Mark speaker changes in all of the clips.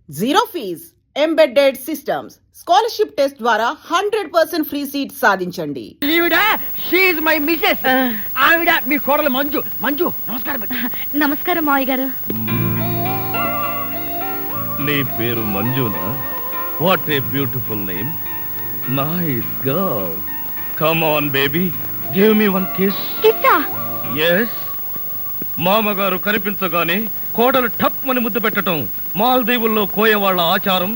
Speaker 1: Zero fees, embedded systems, scholarship test ద్వారా 100% free seat సాధించండి.
Speaker 2: ఆవిడ మీ కోడలు మంజు. మంజు నమస్కారం.
Speaker 3: నమస్కారం మావయ్య గారు.
Speaker 4: నీ పేరు మంజునా? What a beautiful name. Nice girl. Come on baby, give me one kiss.
Speaker 3: కిస్సా?
Speaker 4: yes. మామగారు కనిపించగానే కోడలు టప్ మని ముద్దు పెట్టడం మాల్దీవుల్లో కోయవాళ్ల ఆచారం,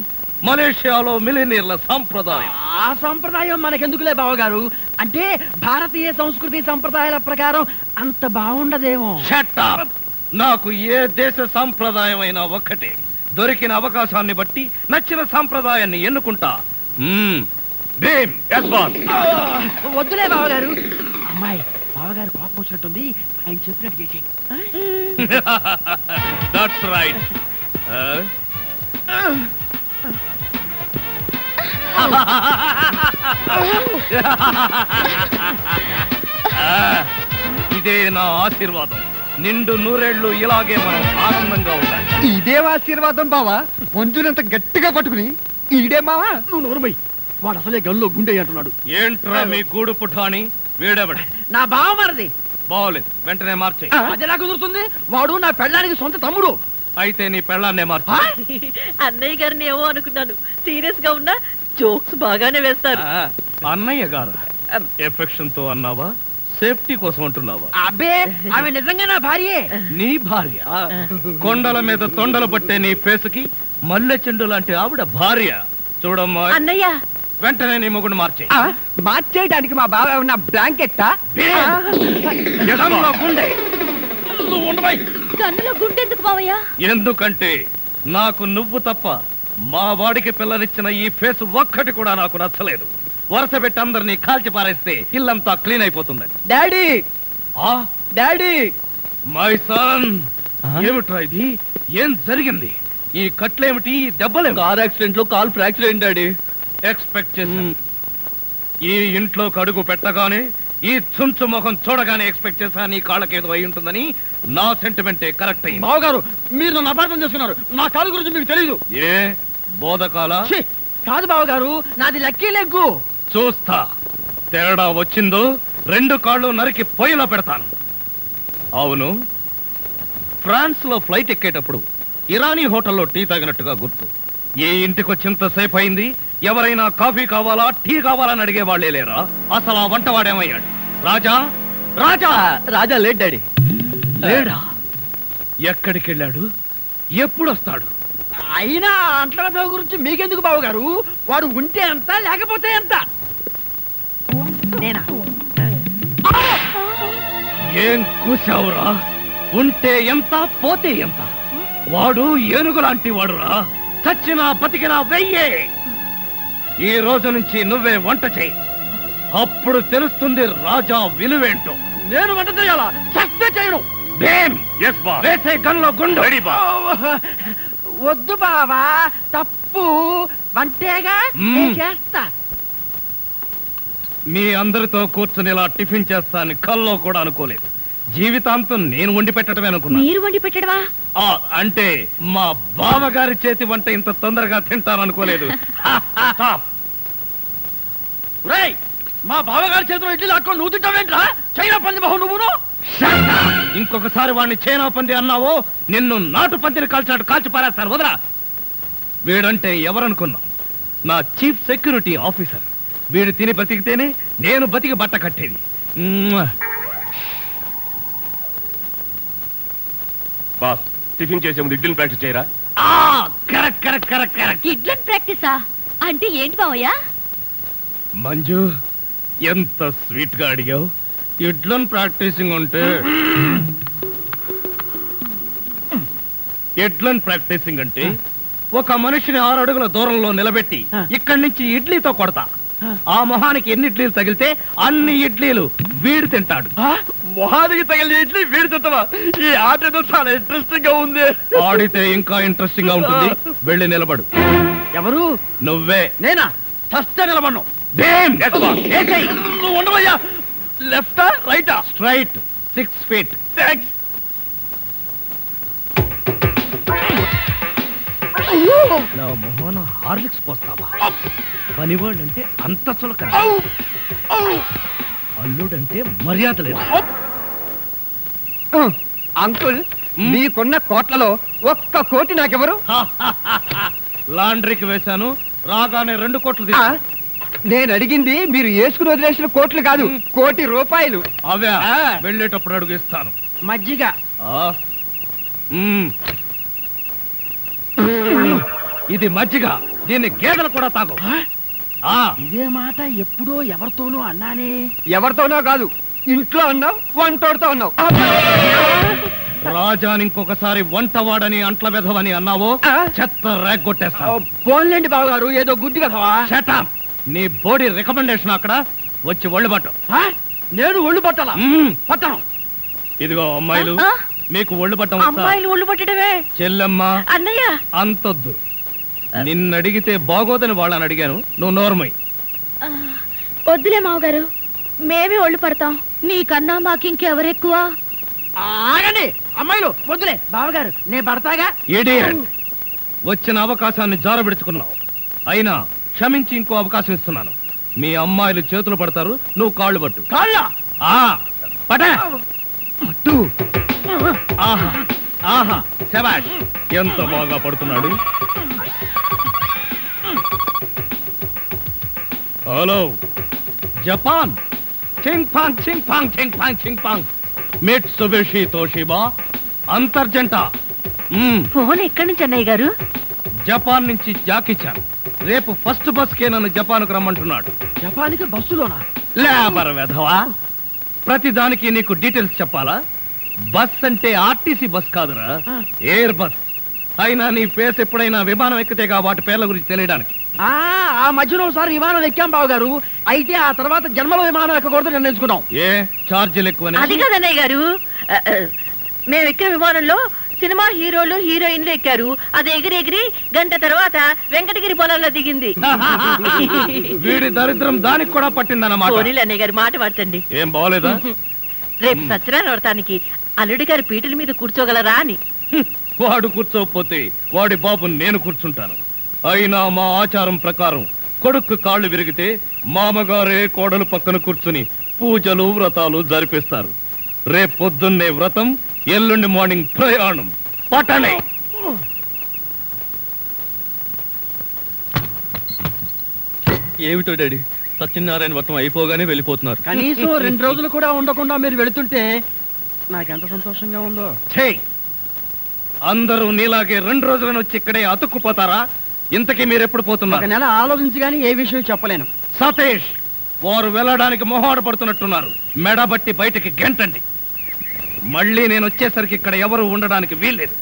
Speaker 4: మలేషియాలో మిలినీర్ల సంప్రదాయం.
Speaker 2: ఆ సంప్రదాయం మనకెందుకులే బావగారు. అంటే భారతీయ సంస్కృతి సంప్రదాయాల ప్రకారం అంత బాగుండదేమో.
Speaker 4: Shut up. నాకు ఏ దేశ సంప్రదాయం అయినా ఒక్కటే. దొరికిన అవకాశాన్ని బట్టి నచ్చిన సంప్రదాయాన్ని ఎన్నుకుంటా. Bhim, yes boss.
Speaker 2: వద్దులే బావగారు. అమ్మాయి బావగారు కోపం వచ్చినట్టుంది, ఆయన చెప్పినట్టు చేసేయి.
Speaker 4: That's right. ఇదే నా ఆశీర్వాదం. నిండు నూరేళ్లు ఇలాగే మనం ఆనందంగా ఉండాలి.
Speaker 5: ఇదే ఆశీర్వాదం బావా. మంజునంత గట్టిగా పట్టుకుని ఈడే మావా.
Speaker 2: నువ్వు నోరుమై, వాడు అసలే గల్లో గుండె అంటున్నాడు.
Speaker 4: ఏంట్రా మీ గూడు పుఠాని? వీడెవడు?
Speaker 2: నా బావమరిది.
Speaker 4: బాగోలేదు, వెంటనే మార్చే.
Speaker 2: అది ఎలా కుదురుతుంది? వాడు నా పెళ్ళానికి సొంత తమ్ముడు.
Speaker 4: అయితే నీ పెళ్ళాన్నే మార్చు.
Speaker 3: అన్నయ్య గారిని ఏమో అనుకున్నాను. సీరియస్ గా ఉన్నా జోక్స్ బాగానే వేస్తారు.
Speaker 4: అన్నయ్య గారు ఎఫెక్షన్ తో అన్నావా, సేఫ్టీ కోసం అంటున్నావా?
Speaker 2: అబ్బే, ఆమె నిజంగా నా భార్యే.
Speaker 4: నీ భార్య? కొండల మీద తొండలు పట్టే నీ ఫేసుకి మల్లె చెండు లాంటి ఆవిడ భార్య. చూడమ్మా
Speaker 3: అన్నయ్య,
Speaker 4: వెంటనే నీ మొగుడు మార్చే.
Speaker 5: మార్చేయడానికి మా బావ ఉన్న బ్లాంకెట్టా?
Speaker 4: గుండె
Speaker 3: కన్నులో గుండెందుకు మావయ్య?
Speaker 4: ఎందుకంటే నాకు నువ్వు తప్ప మా వాడికి పిల్లనిచ్చిన ఈ ఫేస్ ఒక్కటి కూడా నాకు నచ్చలేదు. వరుస పెట్టి అందరినీ కాల్చి పారేస్తే ఇల్లంతా క్లీన్ అయిపోతుందని.
Speaker 5: డాడీ, డాడీ,
Speaker 4: మై సన్, ఏమిట్రా ఇది? ఏం జరిగింది? ఈ కట్లేమిటి? ఈ దెబ్బలే?
Speaker 5: కార్ యాక్సిడెంట్ లో కాల్ ఫ్రాక్చర్ అయింది డాడీ.
Speaker 4: ఎక్స్పెక్ట్ చేశాను. ఈ ఇంట్లోకి అడుగు పెట్టగానే, ఈ చుంచు ముఖం చూడగానే ఎక్స్పెక్ట్ చేశా నీ కాళ్ళకేదో అయి ఉంటుందని. నా సెంటిమెంటే కరెక్ట్ అయింది.
Speaker 2: బావగారు, మీరు నన్ను అపార్థం చేసుకున్నారు. నా కాలు గురించి మీకు తెలీదు.
Speaker 4: ఏ బోధకాల?
Speaker 2: కాదు బావగారు, నాది లక్కీ లెగ్గు.
Speaker 4: చూస్తా. తేడా వచ్చిందో 2 కాళ్ళు నరికి పొయ్యిలో పెడతాను. అవును, ఫ్రాన్స్ లో ఫ్లైట్ ఎక్కేటప్పుడు ఇరానీ హోటల్లో టీ తాగినట్టుగా గుర్తు. ఏ ఇంటికి వచ్చింతసేపు అయింది, ఎవరైనా కాఫీ కావాలా, టీ కావాలని అడిగే వాళ్లే లేరా? అసలు ఆ వంటవాడేమయ్యాడు? రాజా, రాజా,
Speaker 5: రాజా లేట్ డాడీ.
Speaker 4: లేడా? ఎక్కడికి వెళ్ళాడు? ఎప్పుడు వస్తాడు?
Speaker 2: అయినా అంట్ల గురించి మీకెందుకు బావగారు? వాడు ఉంటే ఎంత, లేకపోతే ఎంత? నేనా?
Speaker 4: ఏం కూసావురా? ఉంటే ఎంత, పోతే ఎంత? వాడు ఏనుగు లాంటి వాడురా. చచ్చినా బతికినా వెయ్యే. ఈ రోజు నుంచి నువ్వే వంట చెయ్యి. అప్పుడు తెలుస్తుంది రాజా విలువేంటో.
Speaker 2: నేను వంట చేయాలా? చస్తే చేయను.
Speaker 4: వేసే గన్లో గుండు.
Speaker 2: వద్దు బావా, తప్పు. వంటేగా నేను చేస్తా.
Speaker 4: మీ అందరితో కూర్చుని ఇలా టిఫిన్ చేస్తాను కల్లో కూడా అనుకోలేదు. జీవితాంతం నేను వండి పెట్టడమే అనుకున్నా.
Speaker 3: మీరు వండి పెట్టడమా?
Speaker 4: అంటే మా బావగారి చేతి వంట ఇంత తొందరగా తింటాను అనుకోలేదు.
Speaker 2: మా బావగారి చేతిలో ఇడ్లీ లాక్కొని నువ్వు తింటావేంట్రా? చైనా పంది బహు నువ్వును.
Speaker 4: ఇంకొకసారి వాడిని చైనా పంది అన్నావో నిన్ను నాటు పందిని కాల్చినట్టు కాల్చి పారేస్తాను. వదరా. వీడంటే ఎవరనుకున్నావు? నా చీఫ్ సెక్యూరిటీ ఆఫీసర్. వీడు తిని బతికితేనే నేను బతికి బట్ట కట్టేది.
Speaker 6: బాస్, టిఫిన్ చేసే ముందు ఇడ్లీని ప్రాక్టీస్ చేయరా?
Speaker 4: Correct correct correct correct.
Speaker 3: ఇడ్లన్ ప్రాక్టీసా? అంటే ఏంటి మావయ్య?
Speaker 4: మంజు, ఎంత స్వీట్ గా అడిగావు. ఇడ్లన్ ప్రాక్టీసింగ్ అంటే ఎడ్లన్ ప్రాక్టీసింగ్ అంటే ఒక మనిషిని 6 అడుగుల దూరంలో నిలబెట్టి ఇక్కడి నుంచి ఇడ్లీతో కొడతా. ఆ మొహానికి ఎన్ని ఇడ్లీలు తగిలితే అన్ని ఇడ్లీలు వీడు తింటాడు.
Speaker 2: మొహానికి తగిలిన ఇడ్లీ వీడి తింటావా? ఈ ఆట ఏదో చాలా ఇంట్రెస్టింగ్ గా ఉంది.
Speaker 4: ఆడితే ఇంకా ఇంట్రెస్టింగ్ గా ఉంటుంది. వెళ్ళి నిలబడు.
Speaker 2: ఎవరు?
Speaker 4: నువ్వే.
Speaker 2: నేనా? చస్తే నిలబడ్ను. నువ్వు ఉండవయ్యా. లెఫ్టా రైటా?
Speaker 4: Straight 6 feet.
Speaker 2: థ్యాంక్స్.
Speaker 4: నా మొహన హార్లిక్స్ పోస్తావా? పనివాళ్ళంటే అంత చులకన, అల్లుడంటే మర్యాద లేదు.
Speaker 5: అంకుల్, మీకున్న కోట్లలో 1 కోటి నాకెవరు?
Speaker 4: లాండ్రీకి వేశాను, రాగానే 2 కోట్లు
Speaker 5: నేను అడిగింది మీరు వేసుకుని వదిలేసిన కోట్లు కాదు, 1 కోటి రూపాయలు.
Speaker 4: అవే వెళ్ళేటప్పుడు అడుగు ఇస్తాను.
Speaker 2: మజ్జిగ.
Speaker 4: ఇది మజ్జిగ, దీన్ని గేదెలు కూడా తాగు.
Speaker 2: ఇదే మాట ఎప్పుడో ఎవరితోనో అన్నానే.
Speaker 5: ఎవరితోనో కాదు, ఇంట్లో అన్నావు, వంటోడితో అన్నావు.
Speaker 4: రాజాని ఇంకొకసారి వంటవాడని అంట్ల వెధవని అన్నావో చెత్త రేగొట్టేస్తావు.
Speaker 2: పోన్లేండి బావగారు, ఏదో గుడ్డి కదవా.
Speaker 4: షటప్. నీ బోడీ రికమెండేషన్ అక్కడ వచ్చి ఒళ్ళు పట్టు.
Speaker 2: నేను ఒళ్ళు పట్టాలా? పట్టను.
Speaker 4: ఇదిగో అమ్మాయిలు, మీకు ఒళ్ళు పట్టం
Speaker 3: అమ్మాయిలు ఒళ్ళు పట్టడమే.
Speaker 4: చెల్లెమ్మ
Speaker 3: అన్నయ్య
Speaker 4: అంతొద్దు. నిన్నడిగితే బాగోదని వాళ్ళని అడిగాను, నువ్వు నోర్మై.
Speaker 3: వద్దులే మావగారు, మేమే ఒళ్ళు పడతాం. నీకన్నా మాకింకెవరెక్కువ?
Speaker 2: ఆగండి అమ్మాయిలు, వద్దులే బావగారు, నేను పడతాగా.
Speaker 4: ఇడియట్. వచ్చిన అవకాశాన్ని జారబెడుచుకున్నావు. అయినా క్షమించి ఇంకో అవకాశం ఇస్తున్నాను. మీ అమ్మాయిలు చేతులు పడతారు, నువ్వు కాళ్ళు పట్టు.
Speaker 2: కాళ్ళ
Speaker 4: పట పట్టు. ఆహా ఆహా, శభాష్, ఎంత బాగా పడుతున్నాడు. హలో జపాన్, చింగ్ పాంగ్ చింగ్ పాంగ్ చింగ్ పాంగ్ చింగ్ పాంగ్, మిట్సుబిషి తోషిబా, అంతర్జంట.
Speaker 3: ఫోన్ ఎక్కడి నుంచి అన్నయ్య గారు?
Speaker 4: జపాన్ నుంచి జాకిచాన్. రేపు ఫస్ట్ బస్ కే నన్ను జపాన్కు రమ్మంటున్నాడు.
Speaker 2: జపాన్కి బస్సులోనా?
Speaker 4: లేబర్ వెధవా, ప్రతి దానికి నీకు డీటెయిల్స్ చెప్పాలా? బస్ అంటే ఆర్టీసీ బస్ కాదురా, ఎయిర్ బస్. అయినా నీ ఫేస్ ఎప్పుడైనా విమానం ఎక్కితేగా వాటి పేర్ల గురించి తెలియడానికి.
Speaker 2: ఆ మధ్యలో ఒకసారి విమానం ఎక్కాం బావగారు. అయితే ఆ తర్వాత జన్మలో విమానం ఎక్కకూడదు నిర్ణయించుకున్నాం.
Speaker 4: ఏ ఛార్జీలు
Speaker 3: అది
Speaker 4: ఎక్కువనే?
Speaker 3: కాదన్నయ్య గారు, మేము ఎక్కిన విమానంలో సినిమా హీరోలు హీరోయిన్లు ఎక్కారు. అది ఎగిరి గంట తర్వాత వెంకటగిరి పొలంలో దిగింది.
Speaker 4: వీడి దరిద్రం దానికి కూడా పట్టిందన్నమాట.
Speaker 3: పోనీలు అన్నయ్య గారు, మాట మార్చండి.
Speaker 4: ఏం బాగోలేదా?
Speaker 3: రేపు సత్యనారాయణ వ్రతానికి అల్లుడి గారి పీటల మీద కూర్చోగలరా అని.
Speaker 4: వాడు కూర్చోకపోతే వాడి బాబు నేను కూర్చుంటాను. అయినా మా ఆచారం ప్రకారం కొడుకు కాళ్ళు విరిగితే మామగారే కోడలు పక్కన కూర్చుని పూజలు వ్రతాలు జరిపిస్తారు. రేపు పొద్దున్నే వ్రతం, ఎల్లుండి మార్నింగ్ ప్రయాణం. పట్టణే. ఏమిటో డాడీ, సత్యనారాయణ వ్రతం అయిపోగానే వెళ్ళిపోతున్నారు.
Speaker 2: కనీసం 2 రోజులు కూడా ఉండకుండా మీరు వెళుతుంటే నాకెంత సంతోషంగా ఉందో.
Speaker 4: అందరూ నీలాగే 2 రోజులను వచ్చి ఇక్కడే అతుక్కుపోతారా? ఇంతకీ మీరెప్పుడు
Speaker 2: 1
Speaker 4: పోతున్నారు?
Speaker 2: నెల ఆలోచించి గానీ ఏ విషయం చెప్పలేను.
Speaker 4: సతీష్, వారు వెళ్ళడానికి మొహాట పడుతున్నట్టున్నారు. మెడబట్టి బయటికి గెంటండి. మళ్ళీ నేను వచ్చేసరికి ఇక్కడ ఎవరు ఉండడానికి వీల్లేదు.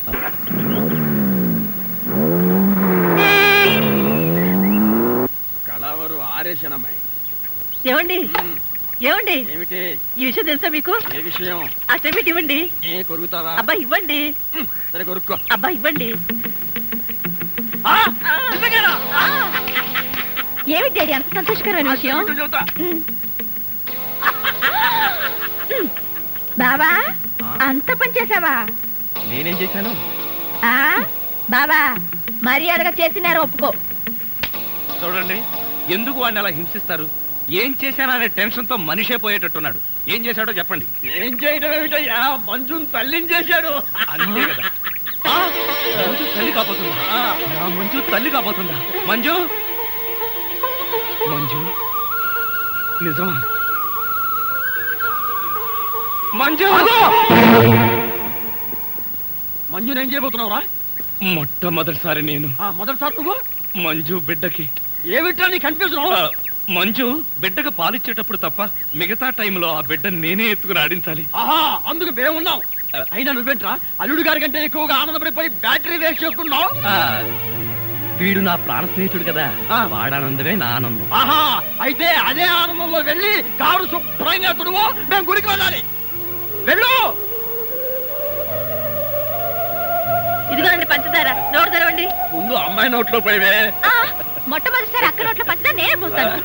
Speaker 2: కళావరు ఆరేశనమ్మాయి.
Speaker 3: ఏమండి ఏమండి,
Speaker 2: ఏమిటి
Speaker 3: ఈ విషయం తెలుసా మీకు?
Speaker 2: ఏ విషయం?
Speaker 3: ఆ చెవిటి ఇవ్వండి.
Speaker 2: కొరుకుతావా?
Speaker 3: అబ్బా ఇవ్వండి.
Speaker 2: సరే కొరుక్కో.
Speaker 3: అబ్బా ఇవ్వండి. ఏమిటి డాడీ అంత సంతోషకరమైన విషయం? బాబా, అంత పని చేసావా?
Speaker 4: నేనేం చేశాను?
Speaker 3: బాబా, మర్యాదగా చేసినారు ఒప్పుకో.
Speaker 4: చూడండి, ఎందుకు వాడిని అలా హింసిస్తారు? ఏం చేశాననే టెన్షన్ తో మనిషే పోయేటట్టున్నాడు. ఏం చేశాడో చెప్పండి.
Speaker 2: ఏం చేయడం ఏమిటయ్యా, మంజుని తల్లిని చేశాడు.
Speaker 4: అంతే కదా. మంజు తల్లి కాబోతుందా? నా మంజు తల్లి కాబోతుందా? మంజు, మంజు నిజమా? మంజు,
Speaker 2: మంజుని ఏం చేయబోతున్నావురా?
Speaker 4: మొట్టమొదటిసారి నేను
Speaker 2: మొదటిసారి నువ్వు
Speaker 4: మంజు బిడ్డకి
Speaker 2: ఏమిటా నీ కన్ఫ్యూజన్?
Speaker 4: మంజు బిడ్డకు పాలిచ్చేటప్పుడు తప్ప మిగతా టైంలో ఆ బిడ్డను నేనే ఎత్తుకుని ఆడించాలి.
Speaker 2: ఆహా, అందుకు మేమున్నాం. అయినా నువ్వేంట్రా అల్లుడు గారి కంటే ఎక్కువగా ఆనందపడిపోయి బ్యాటరీ వేస్ట్ చేసుకున్నావు?
Speaker 4: వీడు నా ప్రాణ స్నేహితుడు కదా, వాడానందమే నా ఆనందం.
Speaker 2: ఆహా, అయితే అదే ఆనందంలో వెళ్ళి కారు శుభ్రంగా తుడువో, మేము గుడికి వెళ్ళాలి. వెళ్ళు.
Speaker 3: ఇదిగోండి పంచదార, నోరు తెరవండి.
Speaker 2: ముందు అమ్మాయి నోట్లో పోయివే.
Speaker 3: మొట్టమొదటిసారి అక్క నోట్లో పంచదార నేనే పోస్తాను.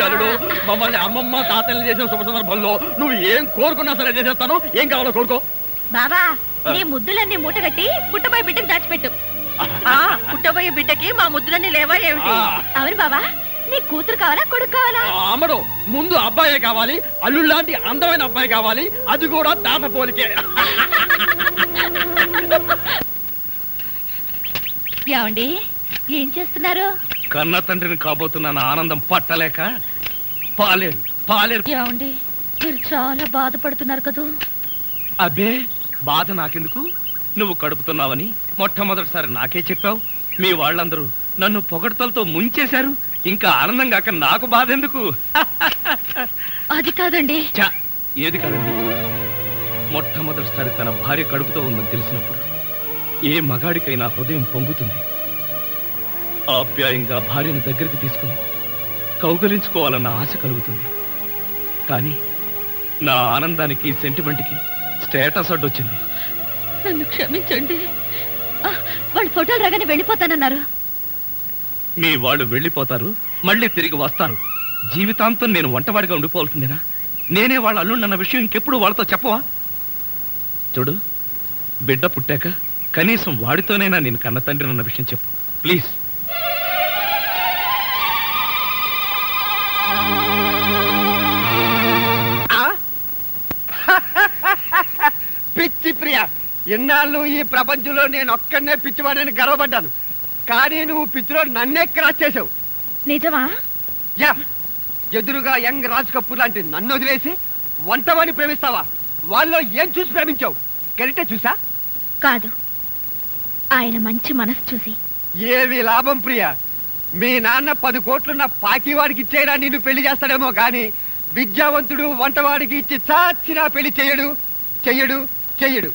Speaker 2: అల్లుడు, మమ్మల్ని అమ్మమ్మ తాతల్ని చేసిన శుభ సందర్భంలో నువ్వు ఏం కోరుకున్నా సరే చేసేస్తాను. ఏం కావాలో కోరుకో.
Speaker 3: బాబా, నీ ముద్దులన్నీ మూటగట్టి పుట్టబోయి బిడ్డకు దాచిపెట్టు. పుట్టబోయే బిడ్డకి మా ముద్దులన్నీ లేవా ఏమిటి?
Speaker 7: అవును బావా, నీ కూతురు కావాలా కొడుకు కావాలా?
Speaker 2: అమ్మడు ముందు అబ్బాయే కావాలి, అల్లుడు లాంటి అందమైన అబ్బాయి కావాలి, అది కూడా తాత పోలికే.
Speaker 7: ఏమండి ఏం చేస్తున్నారు?
Speaker 4: కన్న తండ్రిని కాబోతున్న ఆనందం పట్టలేక పాలేరు పాలేరు.
Speaker 7: ఏమండి మీరు చాలా బాధపడుతున్నారు కదూ?
Speaker 4: అబ్బే, బాధ నాకెందుకు? నువ్వు కడుపుతున్నావని మొట్టమొదటిసారి నాకే చెప్పావు. మీ వాళ్ళందరూ నన్ను పొగడ్తలతో ముంచేశారు. ఇంకా ఆనందం కాక నాకు బాధ ఎందుకు?
Speaker 7: అది కాదండి.
Speaker 4: చా, ఏది కాదండి? మొట్టమొదటిసారి తన భార్య కడుపుతో ఉందని తెలిసినప్పుడు ఏ మగాడికైనా హృదయం పొంగుతుంది. ఆప్యాయంగా భార్యను దగ్గరికి తీసుకుని కౌగలించుకోవాలన్న ఆశ కలుగుతుంది. కానీ నా ఆనందానికి, సెంటిమెంట్కి స్టేటస్ అడ్డొచ్చింది.
Speaker 7: నన్ను క్షమించండి. వాళ్ళు ఫోటోలు రాగానే వెళ్ళిపోతానన్నారు.
Speaker 4: మీ వాళ్ళు వెళ్ళిపోతారు, మళ్ళీ తిరిగి వస్తారు. జీవితాంతం నేను వంటవాడిగా ఉండిపోవాల్సిందేనా? నేనే వాళ్ళ అల్లుండన్న విషయం ఇంకెప్పుడు వాళ్ళతో చెప్పవా? చూడు, బిడ్డ పుట్టాక కనీసం వాడితోనైనా నేను కన్న తండ్రి అన్న విషయం చెప్పు ప్లీజ్.
Speaker 5: పిచ్చి ప్రియ, ఎన్నాళ్ళు ఈ ప్రపంచంలో నేను ఒక్కడనే పిచ్చివాడని గర్వపడ్డాను. కానీ నువ్వు పిచ్చిలో నన్నే క్రాస్ చేసావు.
Speaker 7: నిజమా?
Speaker 5: యా, ఎదురుగా యంగ్ రాజ్ కపూర్ లాంటి నన్ను వదిలేసి వంటవాడిని ప్రేమిస్తావా? వాళ్ళలో ఏం చూసి ప్రేమించావు? కరెక్టే చూసా?
Speaker 7: కాదు, ఆయన మంచి మనసు చూసి.
Speaker 5: ఏవి లాభం ప్రియ? మీ నాన్న 10 కోట్లున్న పాకివాడికి ఇచ్చేయడా నిన్ను పెళ్లి చేస్తాడేమో గాని విద్యావంతుడు వంటవాడికి ఇచ్చి చాచినా పెళ్లి చెయ్యడు చెయ్యడు చెయ్యడు.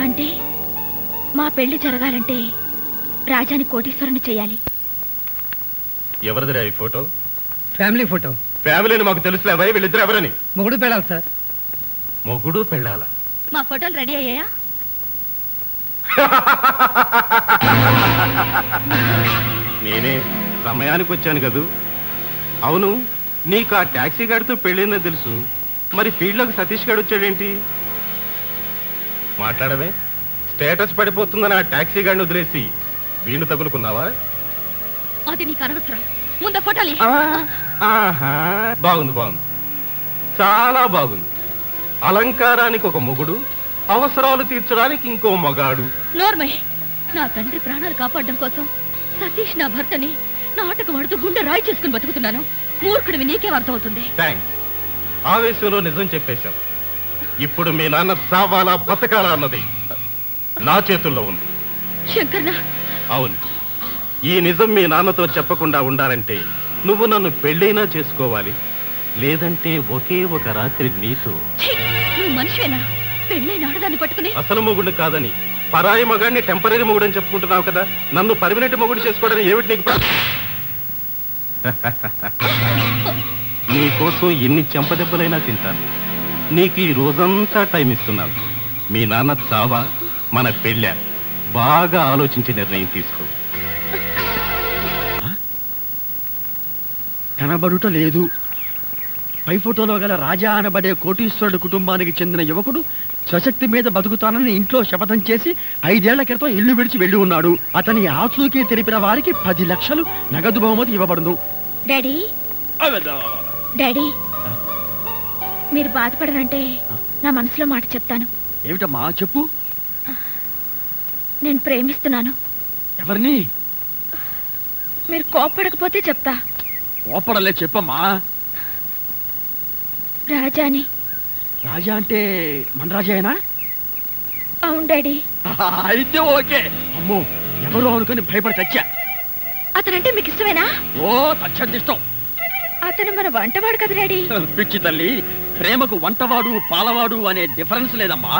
Speaker 7: అంటే మా పెళ్లి జరగాలంటే రాజాని కోటీశ్వరుని చేయాలి.
Speaker 6: ఎవరిదిరా ఈ ఫోటో?
Speaker 5: Family photo.
Speaker 6: ఫ్యామిలీని మాకు తెలుసులేవా? వీళ్ళిద్దరు ఎవరని?
Speaker 5: మొగుడు పెళ్ళాలి సార్.
Speaker 6: మొగుడు పెళ్ళాల?
Speaker 7: మా ఫోటోలు రెడీ అయ్యాయా?
Speaker 6: నేనే సమయానికి వచ్చాను కదూ. అవును, నీకు ఆ టాక్సీ గాడితో పెళ్ళిందని తెలుసు, మరి ఫీల్డ్లోకి సతీష్ గారు వచ్చాడేంటి? మాట్లాడవే. స్టేటస్ పడిపోతుందని ఆ టాక్సీ గాడిని వదిలేసి వీణు తగులుకున్నావా?
Speaker 7: అది నీకు అనవసరం. ముందు ఫోటోలు.
Speaker 6: ఆహా, బాగుంది బాగుంది, చాలా బాగుంది. అలంకారానికి ఒక మొగుడు, అవసరాలు తీర్చడానికి ఇంకో మగాడు.
Speaker 7: నోర్మై, నా తండ్రి ప్రాణాలు కాపాడడం కోసం సతీష్ నా భర్తని నాటకం ఆడుతూ గుండె రాయి చేసుకుని బతుకుతున్నాను. మూర్ఖుడివి నీకేం అర్థమవుతుంది?
Speaker 6: థ్యాంక్స్, ఆవేశంలో నిజం చెప్పేశాం. ఇప్పుడు మీ నాన్న చావాలా బతకాలా అన్నది నా చేతుల్లో ఉంది.
Speaker 7: శంకర్నా?
Speaker 6: అవును, ఈ నిజం మీ నాన్నతో చెప్పకుండా ఉండాలంటే నువ్వు నన్ను పెళ్ళైనా చేసుకోవాలి, లేదంటే ఒకే ఒక రాత్రి నీతో.
Speaker 7: ఛీ, నువ్వు మనిషివేనా? పెళ్ళైన ఆడదాన్ని పట్టుకుని
Speaker 6: అసలు మొగుడు కాదని పరాయి మగాడిని టెంపరీ మొగుడని చెప్పుకుంటున్నావు కదా. నన్ను పర్మనెంట్ మొగుడు చేసుకోవడానికి ఏమిటి నీకు? నీకోసం ఎన్ని చెంపదెబ్బలైనా తింటాను. నీకు ఈ రోజంతా టైం ఇస్తున్నాను. మీ నాన్న చావా మన పెళ్ళా? బాగా ఆలోచించి నిర్ణయం తీసుకో.
Speaker 2: కనబడుట లేదు. పై ఫోటోలో గల రాజా అనబడే కోటీశ్వరుడు కుటుంబానికి చెందిన యువకుడు స్వశక్తి మీద బతుకుతానని ఇంట్లో శపథం చేసి 5 ఏళ్ల క్రితం ఇల్లు విడిచి వెళ్లి ఉన్నాడు. అతని ఆచూకీ తెలిపిన వారికి 10 లక్షలు నగదు బహుమతి ఇవ్వబడును.
Speaker 7: డాడీ, డాడీ, మీరు బాధపడనంటే నా మనసులో మాట చెప్తాను.
Speaker 2: ఏమిటమ్మా చెప్పు.
Speaker 7: నేను ప్రేమిస్తున్నాను.
Speaker 2: ఎవరిని?
Speaker 7: మీరు కోపడకపోతే చెప్తా.
Speaker 2: కోపడలే, చెప్పమ్మా.
Speaker 7: రాజాని.
Speaker 2: రాజా అంటే మన రాజాయేనా?
Speaker 7: అవును డాడీ.
Speaker 2: అయితే ఓకే. అమ్మో, ఎవరో అనుకుని భయపడి చచ్చా.
Speaker 7: అతనంటే మీకు ఇష్టమేనా?
Speaker 2: ఓ, తచ్చందిష్టం.
Speaker 7: అతను మన వంటవాడు కదా డాడీ.
Speaker 2: పిచ్చి తల్లి, ప్రేమకు వంటవాడు పాలవాడు అనే డిఫరెన్స్ లేదమ్మా.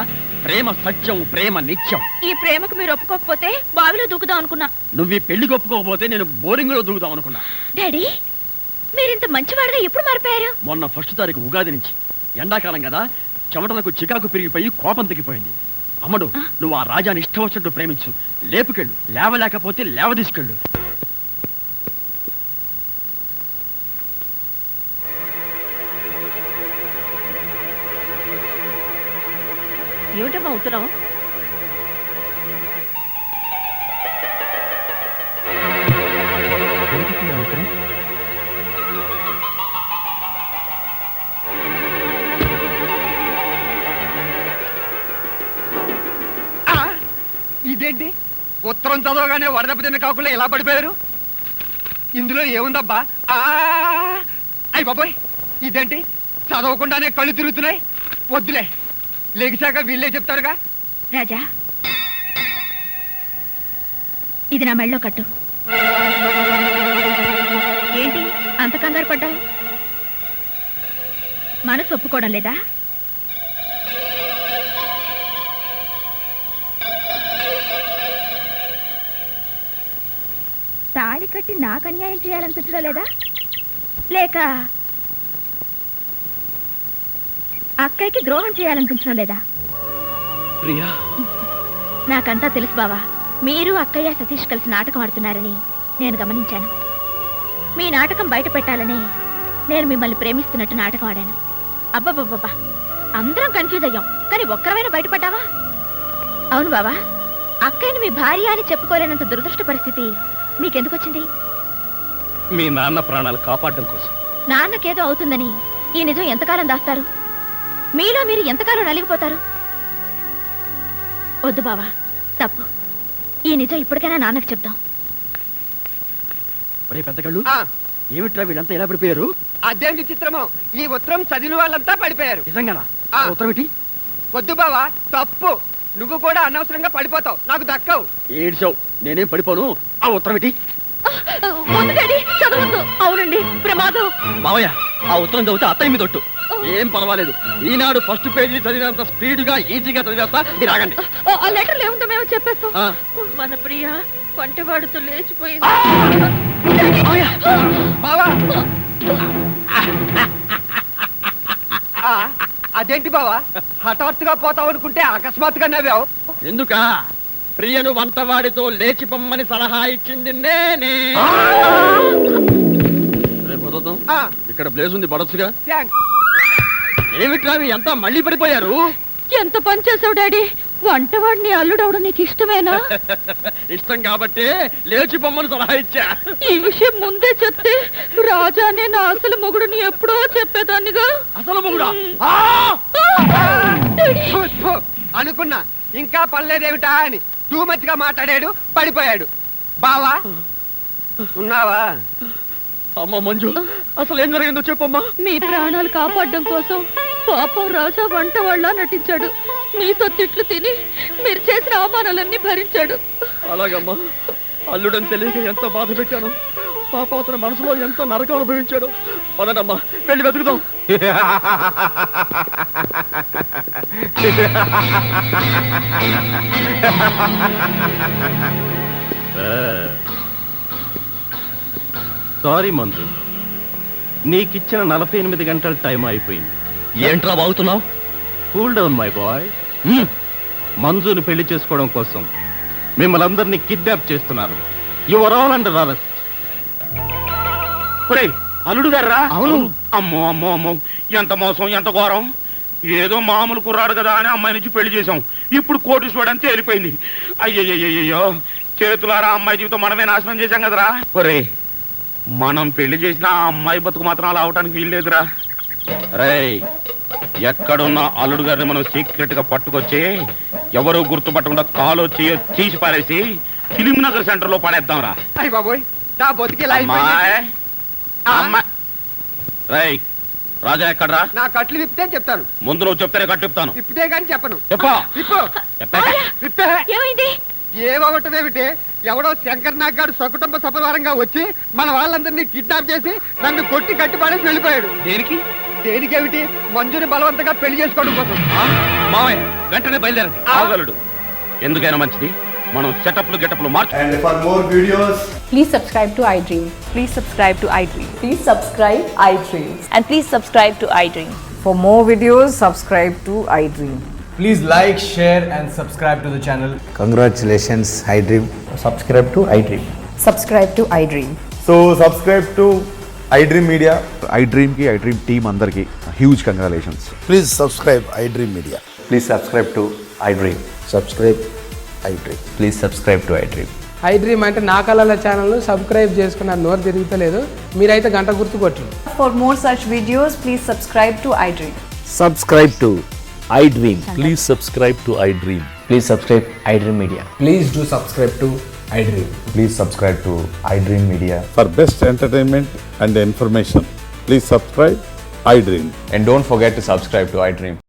Speaker 2: ప్రేమ సత్యం, ప్రేమ నిత్యం.
Speaker 7: ఈ ప్రేమకు మీరు ఒప్పుకోకపోతే బావిలో దూకుదాం అనుకున్నా.
Speaker 2: నువ్వు ఈ పెళ్లికి ఒప్పుకోకపోతే నేను బోరింగ్ లో దూకుదాం అనుకున్నా.
Speaker 7: డాడీ, మీరింత మంచివాడుగా ఎప్పుడు మారిపోయారు?
Speaker 2: మొన్న 1వ తారీఖు ఉగాది నుంచి. ఎండాకాలం కదా, చెమటలకు చికాకు పెరిగిపోయి కోపం తగ్గిపోయింది. అమ్మడు, నువ్వు ఆ రాజాని ఇష్టం వచ్చినట్టు ప్రేమించు. లేపుకెళ్ళు, లేవలేకపోతే లేవ తీసుకెళ్ళు.
Speaker 3: ఏమిటమ్మా ఉత్తరం?
Speaker 5: ఇదేంటి ఉత్తరం చదవగానే వడదెబ్బ తిన్న కాకుండా ఇలా పడిపోయారు? ఇందులో ఏముందబ్బా? అయ్యి బాబోయ్, ఇదేంటి చదవకుండానే కళ్ళు తిరుగుతున్నాయి. వద్దులే, లెగిశాక వీళ్ళే చెప్తారుగా.
Speaker 7: రాజా, ఇది నా మెళ్ళో కట్టు. ఏంటి అంత కంగారు పడ్డావు? మనసు ఒప్పుకోవడం లేదా? తాళి కట్టి నాకు అన్యాయం చేయాలనిపించడం లేదా? లేక అక్కయ్యకి ద్రోహం చేయాలనిపించడం లేదా?
Speaker 2: ప్రియా,
Speaker 7: నాకంతా తెలుసు బావా. మీరు అక్కయ్య సతీష్ కలిసి నాటకం ఆడుతున్నారని నేను గమనించాను. మీ నాటకం బయట పెట్టాలని నేను మిమ్మల్ని ప్రేమిస్తున్నట్టు నాటకం ఆడాను. అబ్బబ్బబ్బబ్బా, అందరం కన్ఫ్యూజ్ అయ్యాం, కానీ ఒక్కరమైనా బయటపడ్డావా? అవును బావా, అక్కయ్యని మీ భార్య అని చెప్పుకోలేనంత దురదృష్ట పరిస్థితి మీకెందుకు వచ్చింది?
Speaker 4: మీ నాన్న ప్రాణాలు కాపాడడం కోసం.
Speaker 7: నాన్నకేదో అవుతుందని ఈ నిజం ఎంతకాలం దాస్తారు? మీలో మీరు ఎంతకాలం నలిగిపోతారు? వద్దు బావా, తప్పు. ఈ నిజం ఇప్పటికైనా నాన్నకు చెప్దాం.
Speaker 2: ఒరే పెద్ద కళ్ళు,
Speaker 5: ఆ,
Speaker 2: ఏమిట్రా వీళ్ళంతా ఎలా పడిపోయారు?
Speaker 5: అదేం విచిత్రమో, ఈ ఉత్తరం చదివిన వాళ్ళంతా పడిపోయారు.
Speaker 2: నిజంగానా?
Speaker 5: ఆ.
Speaker 2: ఉత్తరం ఏంటి?
Speaker 5: వద్దు బావా, తప్పు. నువ్వు కూడా అనవసరంగా పడిపోతావు, నాకు దక్కవు.
Speaker 2: ఏడ్చావు, నేనేం పడిపోను. ఆ ఉత్తరం ఏంటి?
Speaker 7: వద్దు డాడీ, చదవద్దు. అవునండి, ప్రమాదం.
Speaker 2: మావయ్య, ఆ ఉత్తరం చదివితే అత్తయ్య మీద ఒట్టు. ఏం పర్వాలేదు, ఈనాడు ఫస్ట్ పేజీ చదివినంత స్పీడ్ గా ఈజీగా చదివేస్తా. మీరు ఆగండి.
Speaker 7: ఆ లెటర్ ఏముందో మేము చెప్పేస్తాం.
Speaker 2: ఆ.
Speaker 3: మన ప్రియ వంటవాడుతో లేచిపోయింది.
Speaker 5: బావా, ఆ, అదేంటి బావా, హఠాత్తుగా పోతావు అనుకుంటే అకస్మాత్తుగా నవ్వావు?
Speaker 2: ఎందుక? ప్రియను వంటవాడితో లేచిపోమ్మని సలహా ఇచ్చింది నేనే. రేపు వదులుదాం.
Speaker 5: ఆ,
Speaker 2: ఇక్కడ ప్లేస్ ఉంది, పడొచ్చుగా.
Speaker 5: థాంక్స్.
Speaker 2: ఏమిట్రా ఎంత మళ్ళీ పడిపోయారు?
Speaker 7: ఎంత పని చేసావు డాడీ. వంటవాడిని అల్లుడవడం నీకు ఇష్టమేనా?
Speaker 2: ఇష్టం కాబట్టి లేచిపోమ్మని సలహా ఇచ్చా.
Speaker 7: ఈ విషయం ముందే చెప్తే రాజానే నా అసలు మొగుడుని ఎప్పుడో చెప్పేదాన్నిగా.
Speaker 2: అసలు మొగుడా?
Speaker 5: ఫు, ఫు, అనుకున్నా ఇంకా పర్లేదేమిటా అని. టూ మచ్ గా మాట్లాడాడు, పడిపోయాడు. బావా ఉన్నావా?
Speaker 2: అమ్మ మంజు, అసలు ఏం జరిగిందో చెప్పమ్మా.
Speaker 7: మీ ప్రాణాలు కాపాడడం కోసం పాపం రాజా వంట వాళ్ళ నటించాడు. మీతో తిట్లు తిని మీరు చేసిన అవమానాలన్నీ భరించాడు.
Speaker 2: అలాగమ్మా, అల్లుడని తెలియక ఎంత బాధ పెట్టాను. పాప అతని మనసులో ఎంత నరకం అనుభవించాడు. పదనమ్మా, వెళ్ళి వెతుకుదాం.
Speaker 6: సారీ మంజు, నీకిచ్చిన 48 గంటల టైం అయిపోయింది.
Speaker 4: ఏంట్రా బాగుతున్నావు?
Speaker 6: Cool down my boy. మంజుని పెళ్లి చేసుకోవడం కోసం మిమ్మల్ని అందరినీ కిడ్నాప్ చేస్తున్నాను. Your all under arrest.
Speaker 8: అల్లుడు గారా?
Speaker 2: అవును.
Speaker 8: అమ్మో అమ్మో అమ్మో, ఎంత మోసం, ఎంత ఘోరం. ఏదో మామూలు కుర్రాడు కదా అని అమ్మాయి నుంచి పెళ్లి చేశాం, ఇప్పుడు కోటీశ్వరుడు అని తేలిపోయింది. అయ్యయ్యో, చేతులారా అమ్మాయి జీవితం మనమే నాశనం చేశాం కదరా. ఒరే, మనం పెళ్లి చేసిన ఆ అమ్మాయి బతుకు మాత్రం అలా అవటానికి వీల్లేదురా.
Speaker 6: రేయ్, ఎక్కడున్న అల్లుడు గారిని మనం సీక్రెట్ గా పట్టుకొచ్చి ఎవరు గుర్తుపట్టకుండా కాలో తీసి పారేసి ఫిలిం నగర్ సెంటర్ లో పడేద్దాం రా.
Speaker 5: అయ్య బాబోయ్, నా బతికి ఇలా అయిపోయింది.
Speaker 6: రేయ్, రాజా ఎక్కడ్రా?
Speaker 5: నా కట్లు విప్పితే చెప్తాను.
Speaker 6: ముందు నువ్వు చెప్తేనే కట్టిపుతాను.
Speaker 5: విప్పితే గాని చెప్పను.
Speaker 6: చెప్పా.
Speaker 5: విప్పు. విప్పే.
Speaker 7: ఏమైంది?
Speaker 5: ఏమవటమేమిటి? ఎవడో శంకర్ నాగ్ గారు సకుటుంబ సపరివారంగా వచ్చి మన వాళ్ళందరినీ కిడ్నాప్ చేసి నన్ను కొట్టి కట్టిపాడేసి వెళ్ళిపోయాడు.
Speaker 4: దేనికి?
Speaker 5: దేనికేమిటి? మంజుని బలవంతంగా పెళ్లి చేసుకోవడం కోసం.
Speaker 4: మావయ్య, వెంటనే బయలుదేరండి.
Speaker 6: ఆగలుడు, ఎందుకైనా మంచిది మనం సెటప్లు గెటప్లు మార్చు.
Speaker 9: And for more videos,
Speaker 10: Please subscribe to iDream.
Speaker 3: Please subscribe to iDream.
Speaker 10: Please subscribe iDream.
Speaker 3: And please subscribe to iDream.
Speaker 10: For more videos, subscribe to iDream.
Speaker 9: please like, share and subscribe to the channel.
Speaker 11: Congratulations, iDream.
Speaker 9: Subscribe to iDream.
Speaker 10: Subscribe to iDream.
Speaker 11: So subscribe to iDream Media. iDream ki iDream team andarki huge congratulations.
Speaker 12: Please subscribe iDream Media.
Speaker 11: Please subscribe to iDream.
Speaker 12: Subscribe iDream.
Speaker 11: Please subscribe to iDream.
Speaker 10: iDream అంటే నా కళల channel subscribe చేసుకున్న నోరు తిరుగుతలేదు. మీరైతే గంట గుర్తు కొట్టండి.
Speaker 12: For more such videos, please subscribe to iDream.
Speaker 11: Subscribe to
Speaker 13: iDream. Please subscribe to iDream.
Speaker 9: Please subscribe iDream Media.
Speaker 10: Please do subscribe to iDream.
Speaker 9: Please subscribe to iDream Media.
Speaker 14: For best entertainment and information, please subscribe iDream.
Speaker 9: And don't forget to subscribe to iDream.